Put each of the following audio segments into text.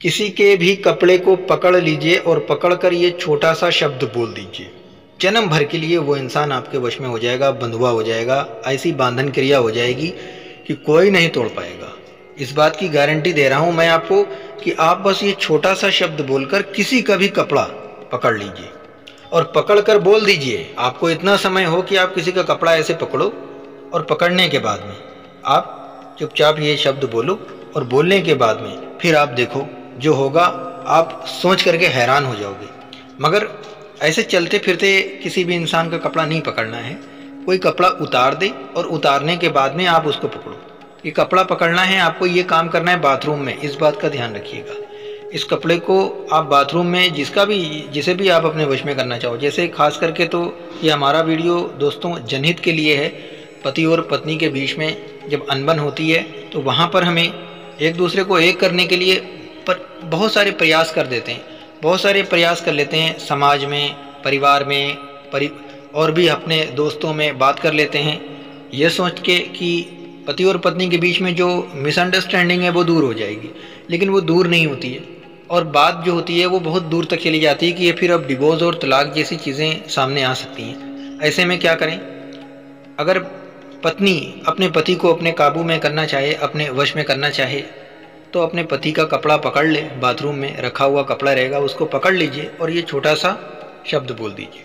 किसी के भी कपड़े को पकड़ लीजिए और पकड़कर ये छोटा सा शब्द बोल दीजिए, जन्म भर के लिए वो इंसान आपके वश में हो जाएगा, बंधुआ हो जाएगा। ऐसी बांधन क्रिया हो जाएगी कि कोई नहीं तोड़ पाएगा। इस बात की गारंटी दे रहा हूं मैं आपको कि आप बस ये छोटा सा शब्द बोलकर किसी का भी कपड़ा पकड़ लीजिए और पकड़कर बोल दीजिए। आपको इतना समय हो कि आप किसी का कपड़ा ऐसे पकड़ो और पकड़ने के बाद में आप चुपचाप ये शब्द बोलो और बोलने के बाद में फिर आप देखो जो होगा, आप सोच करके हैरान हो जाओगे। मगर ऐसे चलते फिरते किसी भी इंसान का कपड़ा नहीं पकड़ना है। कोई कपड़ा उतार दे और उतारने के बाद में आप उसको पकड़ो। ये कपड़ा पकड़ना है आपको, ये काम करना है बाथरूम में, इस बात का ध्यान रखिएगा। इस कपड़े को आप बाथरूम में जिसे भी आप अपने वश में करना चाहो, जैसे खास करके तो ये हमारा वीडियो दोस्तों जनहित के लिए है। पति और पत्नी के बीच में जब अनबन होती है तो वहाँ पर हमें एक दूसरे को एक करने के लिए बहुत सारे प्रयास कर देते हैं, बहुत सारे प्रयास कर लेते हैं। समाज में, परिवार में, और भी अपने दोस्तों में बात कर लेते हैं, ये सोच के कि पति और पत्नी के बीच में जो मिसअंडरस्टैंडिंग है वो दूर हो जाएगी, लेकिन वो दूर नहीं होती है और बात जो होती है वो बहुत दूर तक चली जाती है कि ये फिर अब डिवोर्स और तलाक जैसी चीज़ें सामने आ सकती हैं। ऐसे में क्या करें? अगर पत्नी अपने पति को अपने काबू में करना चाहे, अपने वश में करना चाहे, तो अपने पति का कपड़ा पकड़ ले, बाथरूम में रखा हुआ कपड़ा रहेगा उसको पकड़ लीजिए और ये छोटा सा शब्द बोल दीजिए।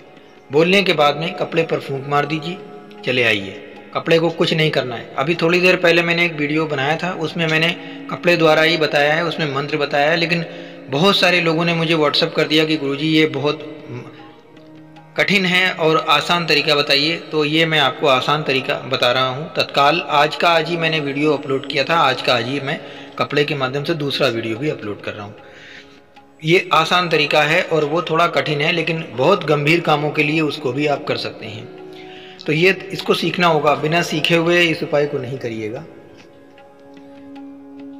बोलने के बाद में कपड़े पर फूंक मार दीजिए, चले आइए। कपड़े को कुछ नहीं करना है। अभी थोड़ी देर पहले मैंने एक वीडियो बनाया था, उसमें मैंने कपड़े द्वारा ही बताया है, उसमें मंत्र बताया है, लेकिन बहुत सारे लोगों ने मुझे व्हाट्सअप कर दिया कि गुरुजी ये बहुत कठिन है और आसान तरीका बताइए। तो ये मैं आपको आसान तरीका बता रहा हूँ तत्काल। आज का आज ही मैंने वीडियो अपलोड किया था, आज का आज ही मैं कपड़े के माध्यम से दूसरा वीडियो भी अपलोड कर रहा हूँ। ये आसान तरीका है और वो थोड़ा कठिन है, लेकिन बहुत गंभीर कामों के लिए उसको भी आप कर सकते हैं। तो ये इसको सीखना होगा, बिना सीखे हुए इस उपाय को नहीं करिएगा।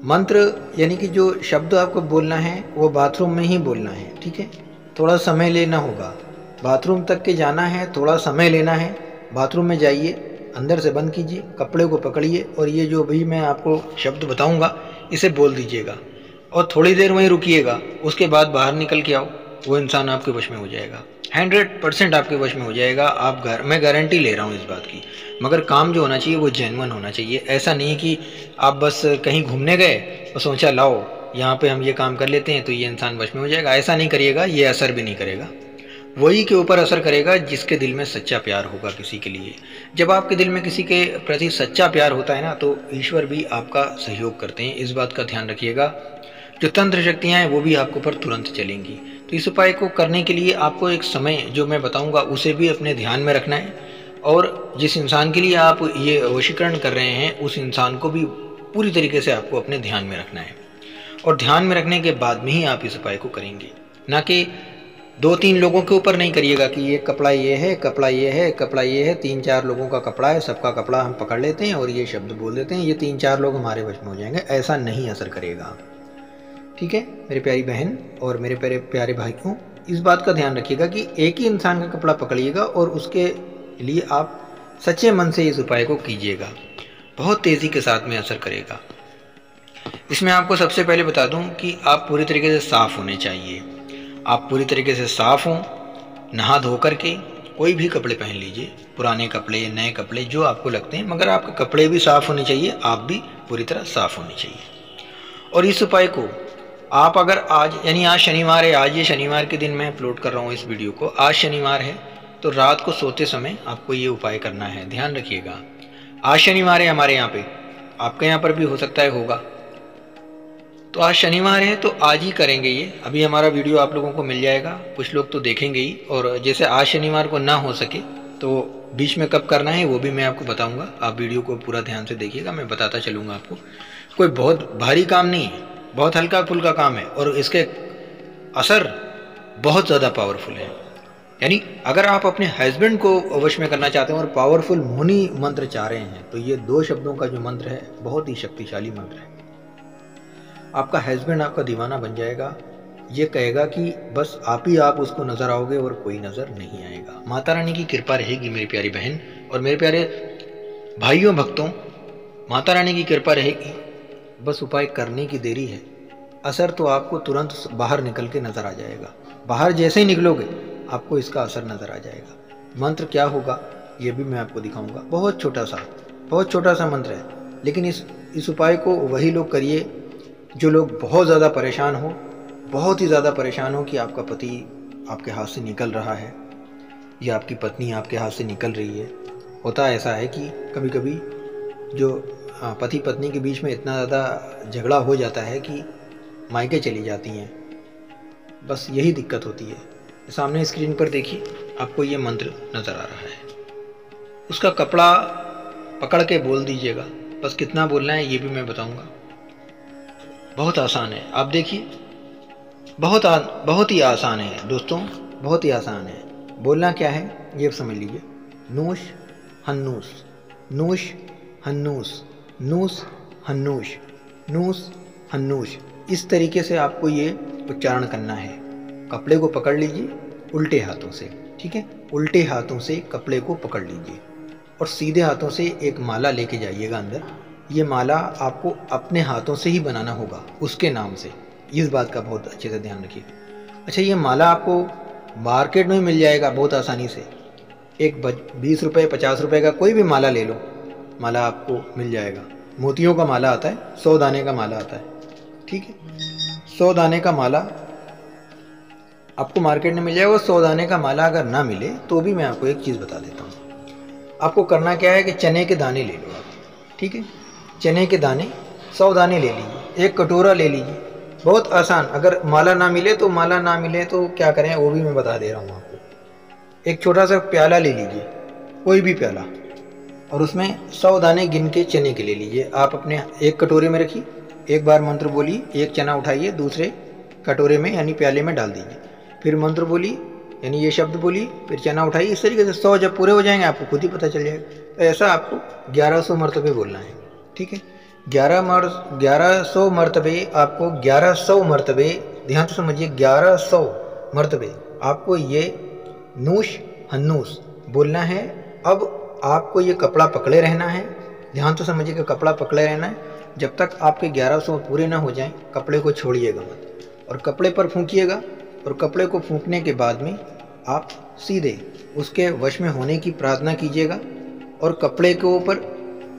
मंत्र यानी कि जो शब्द आपको बोलना है वो बाथरूम में ही बोलना है, ठीक है? थोड़ा समय लेना होगा, बाथरूम तक के जाना है, थोड़ा समय लेना है। बाथरूम में जाइए, अंदर से बंद कीजिए, कपड़े को पकड़िए और ये जो भी मैं आपको शब्द बताऊंगा इसे बोल दीजिएगा और थोड़ी देर वहीं रुकिएगा। उसके बाद बाहर निकल के आओ, वो इंसान आपके वश में हो जाएगा, 100% आपके वश में हो जाएगा। मैं गारंटी ले रहा हूँ इस बात की। मगर काम जो होना चाहिए वो जेन्युइन होना चाहिए। ऐसा नहीं कि आप बस कहीं घूमने गए और सोचा लाओ यहाँ पे हम ये काम कर लेते हैं तो ये इंसान वश में हो जाएगा। ऐसा नहीं करिएगा, ये असर भी नहीं करेगा। वही के ऊपर असर करेगा जिसके दिल में सच्चा प्यार होगा किसी के लिए। जब आपके दिल में किसी के प्रति सच्चा प्यार होता है ना, तो ईश्वर भी आपका सहयोग करते हैं। इस बात का ध्यान रखिएगा। जो तंत्र शक्तियाँ हैं वो भी आपके ऊपर तुरंत चलेंगी। तो इस उपाय को करने के लिए आपको एक समय जो मैं बताऊंगा उसे भी अपने ध्यान में रखना है, और जिस इंसान के लिए आप ये वशीकरण कर रहे हैं उस इंसान को भी पूरी तरीके से आपको अपने ध्यान में रखना है। और ध्यान में रखने के बाद में ही आप इस उपाय को करेंगे, ना कि 2-3 लोगों के ऊपर नहीं करिएगा कि ये कपड़ा ये है, कपड़ा ये है, कपड़ा ये है। 3-4 लोगों का कपड़ा है, सबका कपड़ा हम पकड़ लेते हैं और ये शब्द बोल देते हैं, ये 3-4 लोग हमारे वश में हो जाएंगे। ऐसा नहीं असर करेगा, ठीक है मेरी प्यारी बहन और मेरे प्यारे भाइयों? इस बात का ध्यान रखिएगा कि एक ही इंसान का कपड़ा पकड़िएगा और उसके लिए आप सच्चे मन से इस उपाय को कीजिएगा। बहुत तेज़ी के साथ में असर करेगा। इसमें आपको सबसे पहले बता दूं कि आप पूरी तरीके से साफ़ होने चाहिए। आप पूरी तरीके से साफ़ हों, नहा धो करके कोई भी कपड़े पहन लीजिए, पुराने कपड़े, नए कपड़े जो आपको लगते हैं, मगर आपके कपड़े भी साफ़ होने चाहिए, आप भी पूरी तरह साफ़ होने चाहिए। और इस उपाय को आप अगर आज, यानी आज शनिवार है, आज ये शनिवार के दिन मैं अपलोड कर रहा हूँ इस वीडियो को, आज शनिवार है, तो रात को सोते समय आपको ये उपाय करना है। ध्यान रखिएगा, आज शनिवार है हमारे यहाँ पे, आपके यहाँ पर भी हो सकता है होगा। तो आज शनिवार है तो आज ही करेंगे ये। अभी हमारा वीडियो आप लोगों को मिल जाएगा, कुछ लोग तो देखेंगे ही। और जैसे आज शनिवार को ना हो सके तो बीच में कब करना है वो भी मैं आपको बताऊंगा। आप वीडियो को पूरा ध्यान से देखिएगा, मैं बताता चलूँगा आपको। कोई बहुत भारी काम नहीं है, बहुत हल्का फुल्का काम है और इसके असर बहुत ज़्यादा पावरफुल है। यानी अगर आप अपने हस्बैंड को वश में करना चाहते हैं और पावरफुल मुनि मंत्र चाह रहे हैं तो ये 2 शब्दों का जो मंत्र है बहुत ही शक्तिशाली मंत्र है। आपका हस्बैंड आपका दीवाना बन जाएगा, ये कहेगा कि बस आप ही आप उसको नज़र आओगे और कोई नज़र नहीं आएगा। माता रानी की कृपा रहेगी मेरी प्यारी बहन और मेरे प्यारे भाइयों भक्तों, माता रानी की कृपा रहेगी। बस उपाय करने की देरी है। असर तो आपको तुरंत बाहर निकल के नज़र आ जाएगा। बाहर जैसे ही निकलोगे आपको इसका असर नज़र आ जाएगा। मंत्र क्या होगा ये भी मैं आपको दिखाऊंगा। बहुत छोटा सा मंत्र है, लेकिन इस उपाय को वही लोग करिए जो लोग बहुत ज़्यादा परेशान हो, बहुत ही ज़्यादा परेशान हो कि आपका पति आपके हाथ से निकल रहा है या आपकी पत्नी आपके हाथ से निकल रही है। होता ऐसा है कि कभी कभी जो पति पत्नी के बीच में इतना ज़्यादा झगड़ा हो जाता है कि मायके चली जाती हैं। बस यही दिक्कत होती है। सामने स्क्रीन पर देखिए, आपको ये मंत्र नज़र आ रहा है। उसका कपड़ा पकड़ के बोल दीजिएगा। बस कितना बोलना है ये भी मैं बताऊंगा। बहुत आसान है, आप देखिए, बहुत ही आसान है दोस्तों, बहुत ही आसान है। बोलना क्या है ये समझ लीजिए। नूश हन्नूस, नूश हन्नूस, नूस हन्नूश, नूस हन्नूश। इस तरीके से आपको ये उच्चारण करना है। कपड़े को पकड़ लीजिए उल्टे हाथों से, ठीक है। उल्टे हाथों से कपड़े को पकड़ लीजिए और सीधे हाथों से एक माला लेके जाइएगा अंदर। ये माला आपको अपने हाथों से ही बनाना होगा उसके नाम से। इस बात का बहुत अच्छे से ध्यान रखिएगा। अच्छा, ये माला आपको मार्केट में मिल जाएगा बहुत आसानी से। एक 20 रुपये 50 रुपये का कोई भी माला ले लो, माला आपको मिल जाएगा। मोतियों का माला आता है, 100 दाने का माला आता है, ठीक है। 100 दाने का माला आपको मार्केट में मिल जाएगा। 100 दाने का माला अगर ना मिले तो भी मैं आपको एक चीज़ बता देता हूँ। आपको करना क्या है कि चने के दाने ले लो आप, ठीक है। चने के दाने 100 दाने ले लीजिए, एक कटोरा ले लीजिए। बहुत आसान। अगर माला ना मिले तो क्या करें वो भी मैं बता दे रहा हूँ आपको। एक छोटा सा प्याला ले लीजिए, कोई भी प्याला, और उसमें 100 दाने गिन के चने के ले लीजिए। आप अपने एक कटोरे में रखिए, एक बार मंत्र बोलिए, एक चना उठाइए, दूसरे कटोरे में यानी प्याले में डाल दीजिए। फिर मंत्र बोलिए यानी ये शब्द बोलिए, फिर चना उठाइए। इस तरीके से 100 जब पूरे हो जाएंगे आपको खुद ही पता चल जाएगा। तो ऐसा आपको 1100 मरतबे बोलना है, ठीक है। 1100 मरतबे आपको 1100 मरतबे, ध्यान से समझिए, 1100 मरतबे आपको ये नूश हन्नूस बोलना है। अब आपको ये कपड़ा पकड़े रहना है, ध्यान से समझिए कि कपड़ा पकड़े रहना है जब तक आपके 1100 पूरे ना हो जाएं। कपड़े को छोड़िएगा मत और कपड़े पर फूंकिएगा। और कपड़े को फूंकने के बाद में आप सीधे उसके वश में होने की प्रार्थना कीजिएगा और कपड़े के ऊपर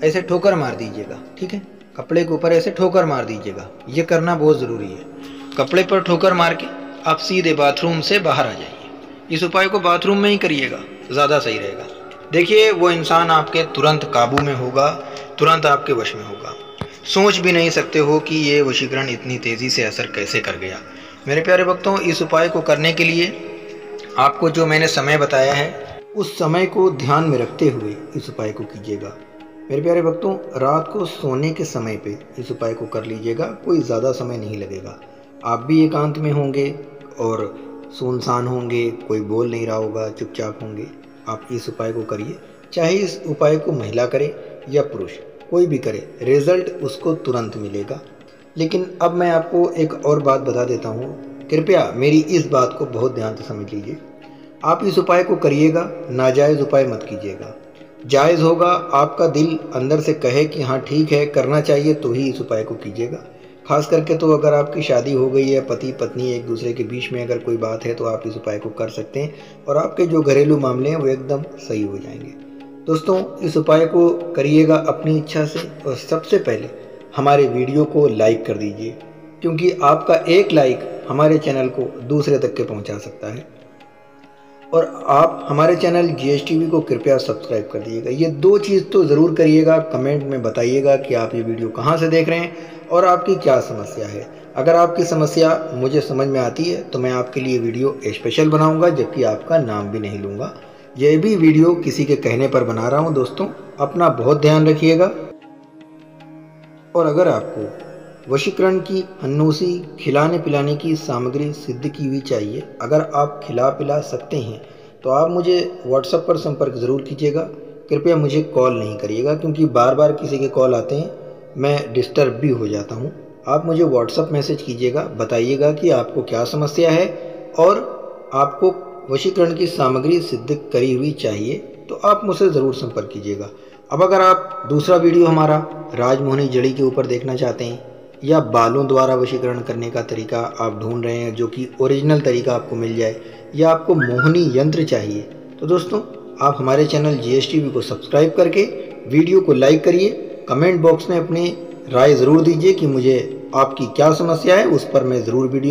ऐसे ठोकर मार दीजिएगा, ठीक है। कपड़े के ऊपर ऐसे ठोकर मार दीजिएगा, ये करना बहुत ज़रूरी है। कपड़े पर ठोकर मार के आप सीधे बाथरूम से बाहर आ जाइए। इस उपाय को बाथरूम में ही करिएगा, ज़्यादा सही रहेगा। देखिए, वो इंसान आपके तुरंत काबू में होगा, तुरंत आपके वश में होगा। सोच भी नहीं सकते हो कि ये वशीकरण इतनी तेज़ी से असर कैसे कर गया। मेरे प्यारे भक्तों, इस उपाय को करने के लिए आपको जो मैंने समय बताया है उस समय को ध्यान में रखते हुए इस उपाय को कीजिएगा। मेरे प्यारे भक्तों, रात को सोने के समय पे इस उपाय को कर लीजिएगा। कोई ज़्यादा समय नहीं लगेगा। आप भी एकांत में होंगे और सुनसान होंगे, कोई बोल नहीं रहा होगा, चुपचाप होंगे। आप इस उपाय को करिए। चाहे इस उपाय को महिला करे या पुरुष, कोई भी करे, रिजल्ट उसको तुरंत मिलेगा। लेकिन अब मैं आपको एक और बात बता देता हूँ, कृपया मेरी इस बात को बहुत ध्यान से समझ लीजिए। आप इस उपाय को करिएगा, नाजायज़ उपाय मत कीजिएगा। जायज़ होगा, आपका दिल अंदर से कहे कि हाँ ठीक है करना चाहिए, तो ही इस उपाय को कीजिएगा। खास करके तो अगर आपकी शादी हो गई है, पति पत्नी एक दूसरे के बीच में अगर कोई बात है, तो आप इस उपाय को कर सकते हैं और आपके जो घरेलू मामले हैं वो एकदम सही हो जाएंगे। दोस्तों, इस उपाय को करिएगा अपनी इच्छा से और सबसे पहले हमारे वीडियो को लाइक कर दीजिए, क्योंकि आपका एक लाइक हमारे चैनल को दूसरे तक के पहुंचा सकता है। और आप हमारे चैनल GSTV को कृपया सब्सक्राइब कर दीजिएगा। ये 2 चीज़ तो ज़रूर करिएगा। कमेंट में बताइएगा कि आप ये वीडियो कहाँ से देख रहे हैं और आपकी क्या समस्या है। अगर आपकी समस्या मुझे समझ में आती है तो मैं आपके लिए वीडियो स्पेशल बनाऊंगा, जबकि आपका नाम भी नहीं लूँगा। यह भी वीडियो किसी के कहने पर बना रहा हूँ। दोस्तों, अपना बहुत ध्यान रखिएगा। और अगर आपको वशीकरण की हन्नूसी खिलाने पिलाने की सामग्री सिद्ध की हुई चाहिए, अगर आप खिला पिला सकते हैं, तो आप मुझे WhatsApp पर संपर्क ज़रूर कीजिएगा। कृपया मुझे कॉल नहीं करिएगा, क्योंकि बार बार किसी के कॉल आते हैं, मैं डिस्टर्ब भी हो जाता हूं। आप मुझे WhatsApp मैसेज कीजिएगा, बताइएगा कि आपको क्या समस्या है और आपको वशीकरण की सामग्री सिद्ध करी हुई चाहिए, तो आप मुझसे ज़रूर संपर्क कीजिएगा। अब अगर आप दूसरा वीडियो हमारा राजमोहनी जड़ी के ऊपर देखना चाहते हैं, या बालों द्वारा वशीकरण करने का तरीका आप ढूंढ रहे हैं जो कि ओरिजिनल तरीका आपको मिल जाए, या आपको मोहिनी यंत्र चाहिए, तो दोस्तों आप हमारे चैनल GSTV को सब्सक्राइब करके वीडियो को लाइक करिए। कमेंट बॉक्स में अपनी राय ज़रूर दीजिए कि मुझे आपकी क्या समस्या है, उस पर मैं ज़रूर वीडियो